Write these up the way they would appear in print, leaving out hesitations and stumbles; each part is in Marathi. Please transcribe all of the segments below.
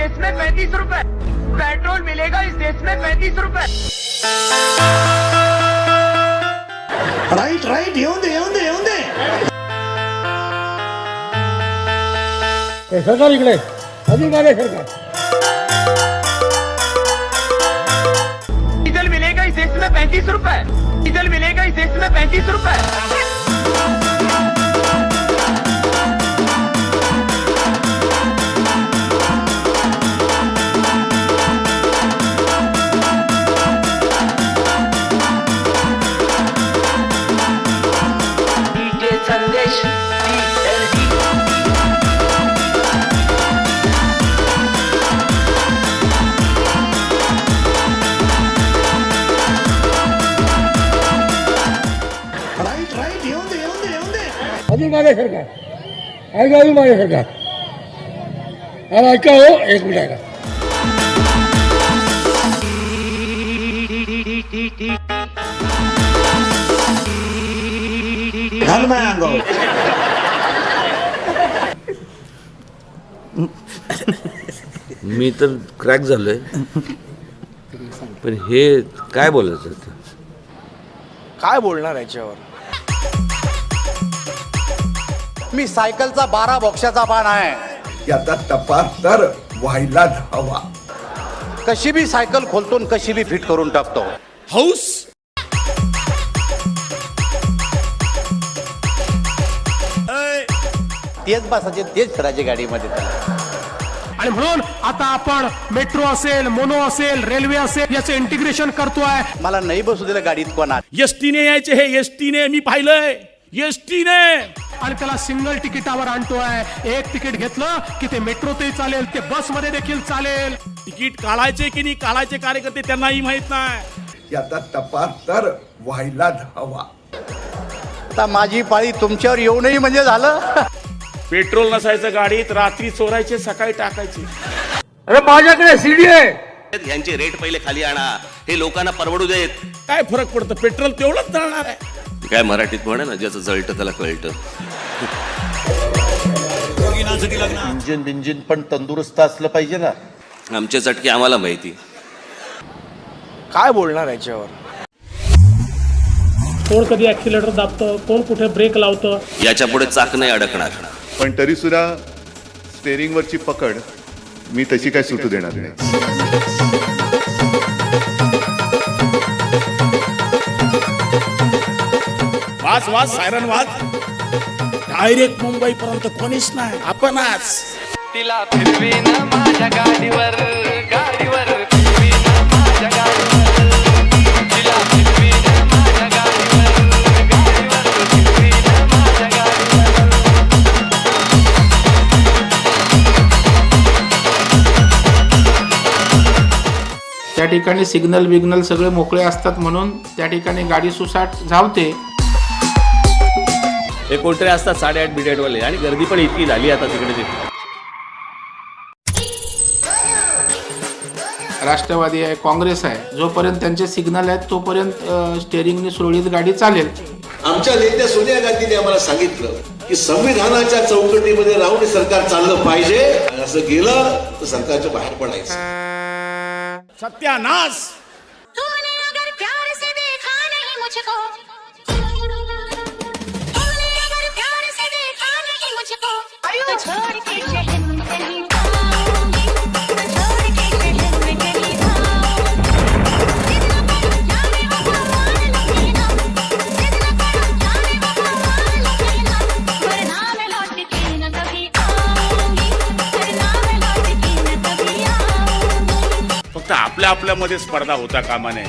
देश में 35 रुपए, पेट्रोल मिलेगा इस देश में 35 रुपए। राईट राईट येऊन दे येऊन दे येऊन दे सरकार इकडे अजून मागे सरकार डीजल मिलेगा इस देश में 35 रुपए, डीजल मिलेगा इस देश में 35 रुपए। राईट राईट येऊन दे येऊन दे येऊन दे अजून मागे सरकार ऐका अजून मागे सरकार अरे ऐका हो एक मिनिट ऐका घाल माझ्या अंगावर मी तर क्रॅक झालोय पण हे काय बोलायचं आता? काय बोलणार याच्यावर? मी सायकलचा 12 बॉक्साचा पान आहे. याचा तपास तर व्हायलाच हवा. कशी बी सायकल खोलतो आणि कशी बी फिट करून टाकतो. हौस तेच बसायचे तेच फिरायचे गाडीमध्ये. आणि म्हणून आता आपण मेट्रो असेल, मोनो असेल, रेल्वे असेल याचं इंटिग्रेशन करतोय. मला नाही बसू दिलं गाडीत कोणात. एसटीने यायचे हे एसटीने मी पाहिलंय एसटीने आणि त्याला सिंगल तिकिटावर आणतोय. एक तिकीट घेतलं की ते मेट्रोतही चालेल, ते बस मध्ये देखील चालेल. तिकीट काढायचे की नाही काढायचे कार्यकर्ते त्यांनाही माहित नाही. याचा तपास तर व्हायलाच हवा. आता माझी पाळी तुमच्यावर येऊनही म्हणजे झालं. पेट्रोल नसायचं गाडीत, रात्री चोरायचे सकाळी टाकायचे. अरे माझ्याकडे सीडी आहे. यांचे रेट पहिले खाली आणा, हे लोकांना परवडू देत. काय फरक पडतं, पेट्रोल तेवढंच जळणार आहे. काय मराठीत म्हणे ना, ज्याचं जळतं त्याला कळतं. इंजिन बिंजिन पण तंदुरुस्त असलं पाहिजे ना. आमचे चटके आम्हाला माहिती. काय बोलणार याच्यावर? कोण कधी ऍक्सिलेटर दाबतं, कोण कुठे ब्रेक लावतं. याच्या पुढे चाक नाही अडकणार. पण तरी सुद्धा स्टेरिंगवरची पकड मी तशी काय सुटू देणार नाही. वाच वाच सायरन वाच. डायरेक्ट मुंबई पर्यंत कोणीच नाही, आपणच. तिला फिरवीन माझ्या गाडीवर, गाडीवर फिरवीन माझ्या गाडीवर, तिला फिरवीन माझ्या गाडीवर, गाडीवर फिरवीन माझ्या गाडीवर. त्या ठिकाणी सिग्नल बिग्नल सगळे मोकळे असतात म्हणून त्या ठिकाणी गाडी सुसाट धावते. हे कोणतरी असतात 8:30 बिडेट वाले, आणि गर्दी पण इतकी झाली आता तिकडे. राष्ट्रवादी आहे, काँग्रेस आहे, जोपर्यंत त्यांचे सिग्नल आहेत तोपर्यंत स्टेअरिंगने सुरळीत गाडी चालेल. आमच्या नेत्या सोनिया गांधींनी आम्हाला सांगितलं की संविधानाच्या चौकटीमध्ये राहून सरकार चाललं पाहिजे. असं गेलं तर सरकारच्या बाहेर पडायचं. सत्यानाश. तूने अगर प्यार से देखा नहीं मुझको, तूने अगर प्यार से देखा नहीं मुझको, तो छोड़ के शहर में कहीं जाऊंगी, तो छोड़ के शहर में कहीं जाऊंगी. जितना करूं जाने वो मान लेना, जितना करूं जाने वो मान लेना, वरना मैं लौट के न कभी आऊंगी, वरना मैं लौट के न कभी आऊंगी. फक्त आपल्यामध्ये स्पर्धा होता कामा नये.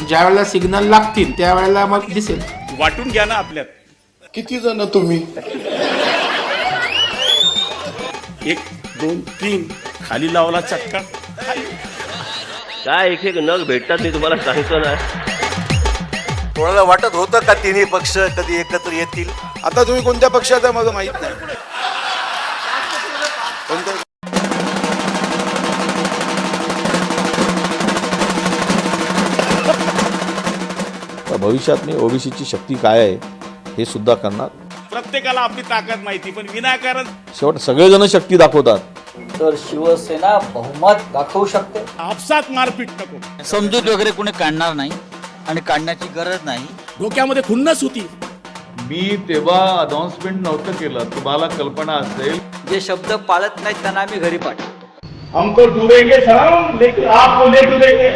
ज्या वेळेला सिग्नल लागतील त्यावेळेला मग दिसेल. वाटून घ्या ना आपल्यात. किती जण तुम्ही? 1 2 3 खाली लावला चक्का. काय एक एक नग भेटतात मी तुम्हाला सांगतो ना. कोणाला वाटत होतं का तिन्ही पक्ष कधी एकत्र येतील? आता तुम्ही कोणत्या पक्षाचा माझं माहित नाही. कोणत्या? भविष्यात मी ओबीसीची शक्ती काय आहे हे सुद्धा करणार. प्रत्येकाला आपली ताकद माहिती, पण विनाकारण शेवट सगळेजण शक्ती दाखवतात. तर शिवसेना बहुमत दाखवू शकते. आपसात मारपीट नको, समजूत वगैरे कोणी काढणार नाही आणि काढण्याची गरज नाही. डोक्यामध्ये खुन्नस होती. मी तेव्हा अनाउन्समेंट नव्हतं केलं, तुम्हाला कल्पना असेल. जे शब्द पाळत नाहीत त्यांना आम्ही घरी पाठवतो. हमको डूबेंगे सनम लेकिन आपको नहीं डूबेंगे.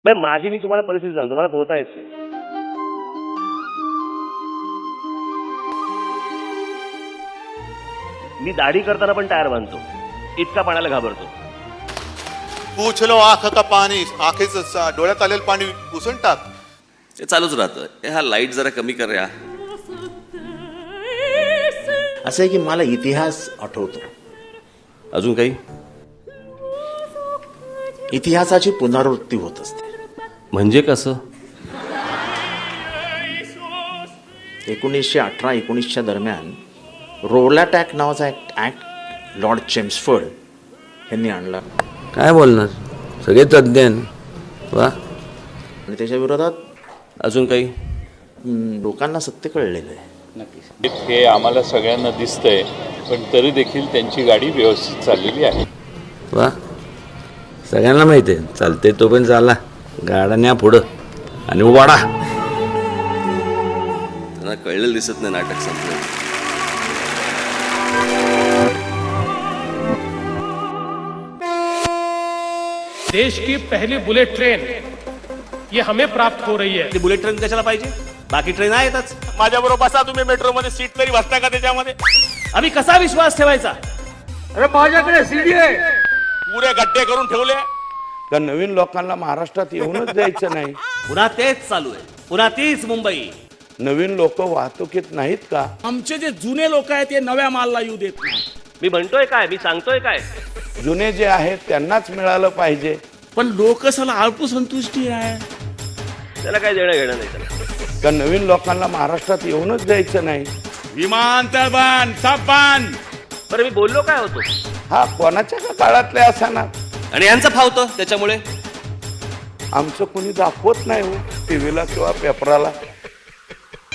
माझी मी तुम्हाला परिस्थिती सांगतो, मला पोहता येते. मी दाढी करताना पण टायर बांधतो, इतका पाण्याला घाबरतो. पूछ लो आंख का पाणी, आखेच डोळ्यात आलेलं पाणी पुसून टाक. ते चालूच राहतं. हा लाईट जरा कमी कर या. असं आहे की मला इतिहास आठवतो. अजून काही? इतिहासाची पुनरावृत्ती होत असते. म्हणजे कसं? 1918-19 दरम्यान रोलाटॅक नावाचा ऍक्ट लॉर्ड चेम्सफोर्ड यांनी आणला काय बोलणार, सगळे तज्ज्ञ वा. आणि त्याच्या विरोधात अजून काही? लोकांना सत्य कळलेलं आहे. हे आम्हाला सगळ्यांना दिसतंय, पण तरी देखील त्यांची गाडी व्यवस्थित चाललेली आहे. वा, सगळ्यांना माहिती आहे. चालते तो पण चाला, गाडा न्या पुढं आणि उभाडा. त्यांना कळलेलं दिसत नाही नाटक संपलं. देश की पहली बुलेट ट्रेन ये हमें प्राप्त हो रही है. बुलेट ट्रेन कशाला पाहिजे? बाकी ट्रेन आहेतच. माझ्या बरोबर बसा तुम्ही मेट्रोमध्ये, सीट तरी बसता का त्याच्यामध्ये? आम्ही कसा विश्वास ठेवायचा? अरे माझ्याकडे सीडी आहे. पुरे गड्डे करून ठेवले. तर नवीन लोकांना महाराष्ट्रात येऊनच द्यायचं नाही. पुन्हा तेच चालू आहे, पुन्हा तीच मुंबई. नवीन लोक वाहतुकीत नाहीत का? आमचे जे जुने लोक आहेत ते नव्या मालला येऊ देत नाही. मी म्हणतोय काय, मी सांगतोय काय? जुने जे आहेत त्यांनाच मिळालं पाहिजे. पण लोकसला अल्पसंतुष्टी आहे. त्याला काय देणं घेणं नाही त्याला. तर नवीन लोकांना महाराष्ट्रात येऊनच द्यायचं नाही. विमानतळ बांध, सब बांध. बरं मी बोललो काय होतो? हा कोणाच्या का काळातले असाना. आणि यांचं फावतं त्याच्यामुळे. आमचं कोणी दाखवत नाही हो टीव्हीला किंवा पेपराला.